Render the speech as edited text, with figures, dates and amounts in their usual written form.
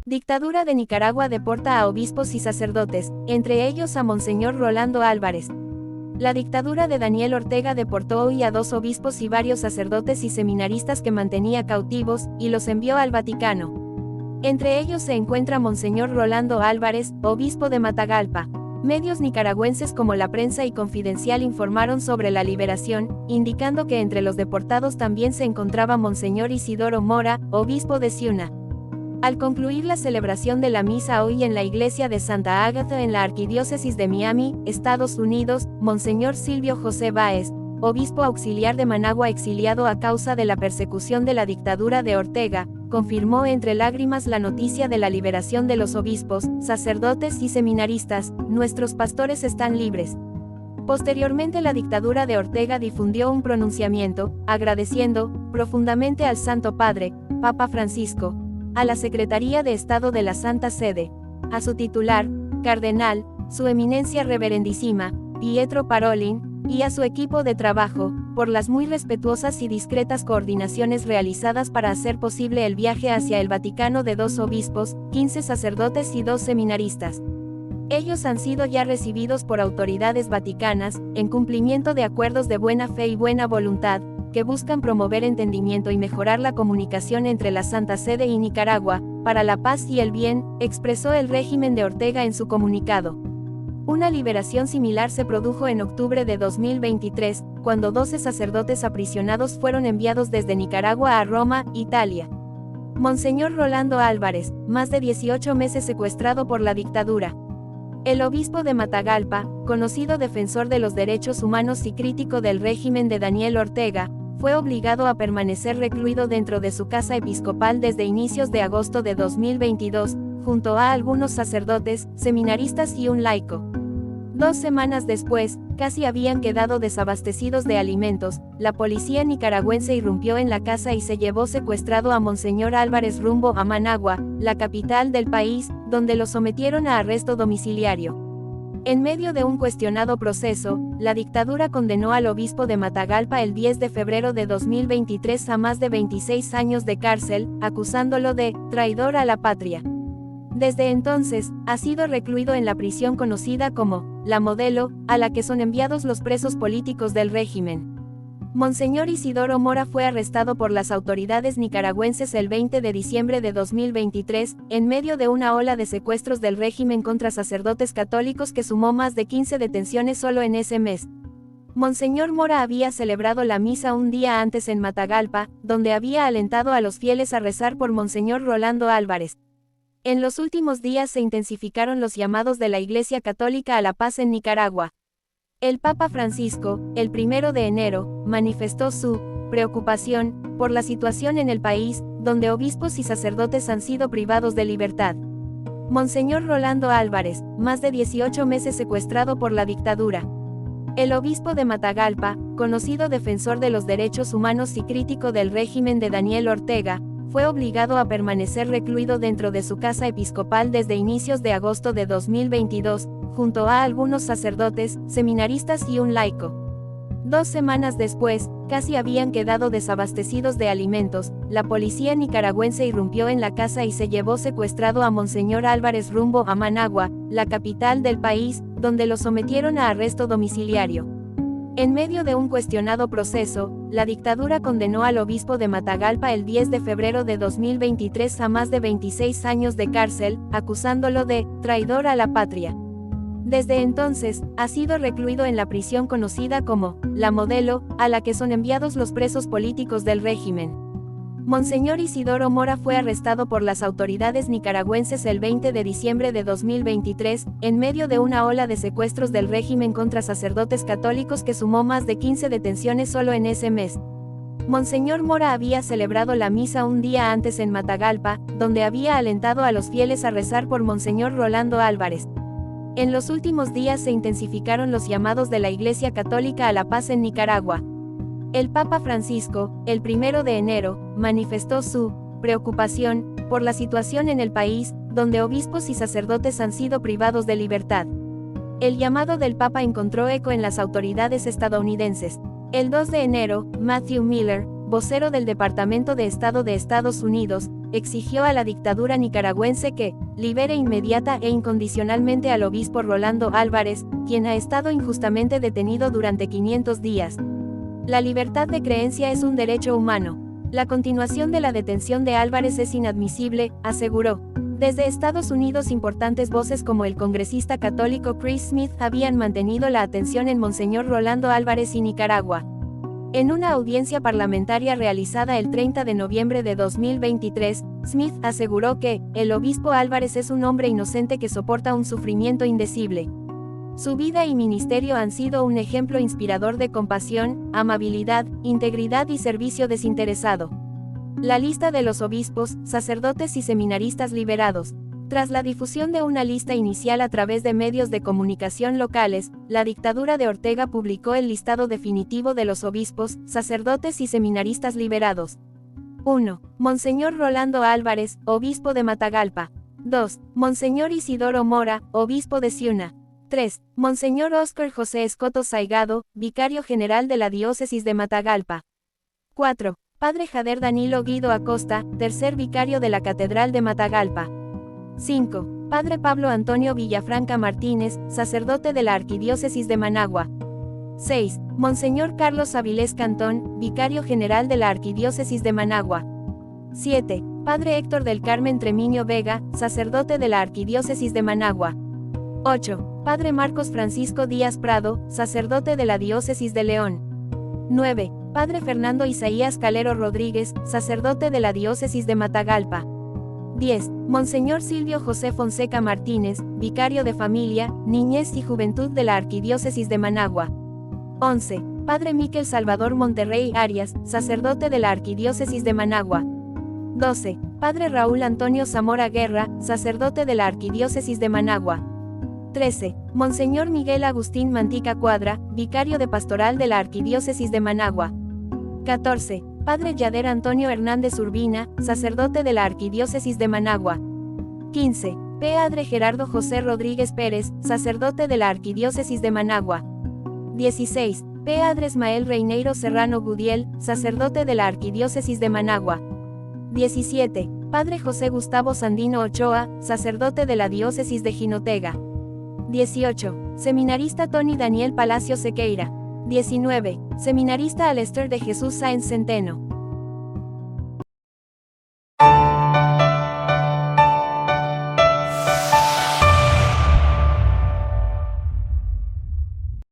Dictadura de Nicaragua deporta a obispos y sacerdotes, entre ellos a Monseñor Rolando Álvarez. La dictadura de Daniel Ortega deportó hoy a 2 obispos y varios sacerdotes y seminaristas que mantenía cautivos, y los envió al Vaticano. Entre ellos se encuentra Monseñor Rolando Álvarez, obispo de Matagalpa. Medios nicaragüenses como La Prensa y Confidencial informaron sobre la liberación, indicando que entre los deportados también se encontraba Monseñor Isidoro Mora, obispo de Ciuna. Al concluir la celebración de la misa hoy en la iglesia de Santa Ágata en la Arquidiócesis de Miami, Estados Unidos, Monseñor Silvio José Báez, obispo auxiliar de Managua exiliado a causa de la persecución de la dictadura de Ortega, confirmó entre lágrimas la noticia de la liberación de los obispos, sacerdotes y seminaristas. Nuestros pastores están libres. Posteriormente la dictadura de Ortega difundió un pronunciamiento, agradeciendo profundamente al Santo Padre, Papa Francisco, a la Secretaría de Estado de la Santa Sede, a su titular, Cardenal, Su Eminencia Reverendísima, Pietro Parolin, y a su equipo de trabajo, por las muy respetuosas y discretas coordinaciones realizadas para hacer posible el viaje hacia el Vaticano de 2 obispos, 15 sacerdotes y 2 seminaristas. Ellos han sido ya recibidos por autoridades vaticanas, en cumplimiento de acuerdos de buena fe y buena voluntad, que buscan promover entendimiento y mejorar la comunicación entre la Santa Sede y Nicaragua, para la paz y el bien, expresó el régimen de Ortega en su comunicado. Una liberación similar se produjo en octubre de 2023, cuando 12 sacerdotes aprisionados fueron enviados desde Nicaragua a Roma, Italia. Monseñor Rolando Álvarez, más de 18 meses secuestrado por la dictadura. El obispo de Matagalpa, conocido defensor de los derechos humanos y crítico del régimen de Daniel Ortega, fue obligado a permanecer recluido dentro de su casa episcopal desde inicios de agosto de 2022, junto a algunos sacerdotes, seminaristas y un laico. 2 semanas después, casi habían quedado desabastecidos de alimentos, la policía nicaragüense irrumpió en la casa y se llevó secuestrado a Monseñor Álvarez rumbo a Managua, la capital del país, donde lo sometieron a arresto domiciliario. En medio de un cuestionado proceso, la dictadura condenó al obispo de Matagalpa el 10 de febrero de 2023 a más de 26 años de cárcel, acusándolo de traidor a la patria. Desde entonces, ha sido recluido en la prisión conocida como La Modelo, a la que son enviados los presos políticos del régimen. Monseñor Isidoro Mora fue arrestado por las autoridades nicaragüenses el 20 de diciembre de 2023, en medio de una ola de secuestros del régimen contra sacerdotes católicos que sumó más de 15 detenciones solo en ese mes. Monseñor Mora había celebrado la misa un día antes en Matagalpa, donde había alentado a los fieles a rezar por Monseñor Rolando Álvarez. En los últimos días se intensificaron los llamados de la Iglesia Católica a la paz en Nicaragua. El Papa Francisco, el 1 de enero, manifestó su preocupación por la situación en el país, donde obispos y sacerdotes han sido privados de libertad. Monseñor Rolando Álvarez, más de 18 meses secuestrado por la dictadura. El obispo de Matagalpa, conocido defensor de los derechos humanos y crítico del régimen de Daniel Ortega, fue obligado a permanecer recluido dentro de su casa episcopal desde inicios de agosto de 2022, junto a algunos sacerdotes, seminaristas y un laico. 2 semanas después, casi habían quedado desabastecidos de alimentos, la policía nicaragüense irrumpió en la casa y se llevó secuestrado a Monseñor Álvarez rumbo a Managua, la capital del país, donde lo sometieron a arresto domiciliario. En medio de un cuestionado proceso, la dictadura condenó al obispo de Matagalpa el 10 de febrero de 2023 a más de 26 años de cárcel, acusándolo de traidor a la patria. Desde entonces, ha sido recluido en la prisión conocida como La Modelo, a la que son enviados los presos políticos del régimen. Monseñor Isidoro Mora fue arrestado por las autoridades nicaragüenses el 20 de diciembre de 2023, en medio de una ola de secuestros del régimen contra sacerdotes católicos que sumó más de 15 detenciones solo en ese mes. Monseñor Mora había celebrado la misa un día antes en Matagalpa, donde había alentado a los fieles a rezar por Monseñor Rolando Álvarez. En los últimos días se intensificaron los llamados de la Iglesia Católica a la paz en Nicaragua. El Papa Francisco, el 1 de enero, manifestó su preocupación por la situación en el país, donde obispos y sacerdotes han sido privados de libertad. El llamado del Papa encontró eco en las autoridades estadounidenses. El 2 de enero, Matthew Miller, vocero del Departamento de Estado de Estados Unidos, exigió a la dictadura nicaragüense que libere inmediata e incondicionalmente al obispo Rolando Álvarez, quien ha estado injustamente detenido durante 500 días. La libertad de creencia es un derecho humano. La continuación de la detención de Álvarez es inadmisible, aseguró. Desde Estados Unidos, importantes voces como el congresista católico Chris Smith habían mantenido la atención en Monseñor Rolando Álvarez y Nicaragua. En una audiencia parlamentaria realizada el 30 de noviembre de 2023, Smith aseguró que el obispo Álvarez es un hombre inocente que soporta un sufrimiento indecible. Su vida y ministerio han sido un ejemplo inspirador de compasión, amabilidad, integridad y servicio desinteresado. La lista de los obispos, sacerdotes y seminaristas liberados. Tras la difusión de una lista inicial a través de medios de comunicación locales, la dictadura de Ortega publicó el listado definitivo de los obispos, sacerdotes y seminaristas liberados. 1. Monseñor Rolando Álvarez, obispo de Matagalpa. 2. Monseñor Isidoro Mora, obispo de Ciuna. 3. Monseñor Óscar José Escoto Saigado, vicario general de la diócesis de Matagalpa. 4. Padre Jader Danilo Guido Acosta, tercer vicario de la Catedral de Matagalpa. 5. Padre Pablo Antonio Villafranca Martínez, sacerdote de la Arquidiócesis de Managua. 6. Monseñor Carlos Avilés Cantón, vicario general de la Arquidiócesis de Managua. 7. Padre Héctor del Carmen Tremiño Vega, sacerdote de la Arquidiócesis de Managua. 8. Padre Marcos Francisco Díaz Prado, sacerdote de la Diócesis de León. 9. Padre Fernando Isaías Calero Rodríguez, sacerdote de la Diócesis de Matagalpa. 10. Monseñor Silvio José Fonseca Martínez, vicario de Familia, Niñez y Juventud de la Arquidiócesis de Managua. 11. Padre Miquel Salvador Monterrey Arias, sacerdote de la Arquidiócesis de Managua. 12. Padre Raúl Antonio Zamora Guerra, sacerdote de la Arquidiócesis de Managua. 13. Monseñor Miguel Agustín Mantica Cuadra, vicario de Pastoral de la Arquidiócesis de Managua. 14. Padre Yader Antonio Hernández Urbina, sacerdote de la Arquidiócesis de Managua. 15. Padre Gerardo José Rodríguez Pérez, sacerdote de la Arquidiócesis de Managua. 16. Padre Ismael Reineiro Serrano Gudiel, sacerdote de la Arquidiócesis de Managua. 17. Padre José Gustavo Sandino Ochoa, sacerdote de la Diócesis de Jinotega. 18. Seminarista Tony Daniel Palacio Sequeira. 19. Seminarista Alester de Jesús Sáenz Centeno.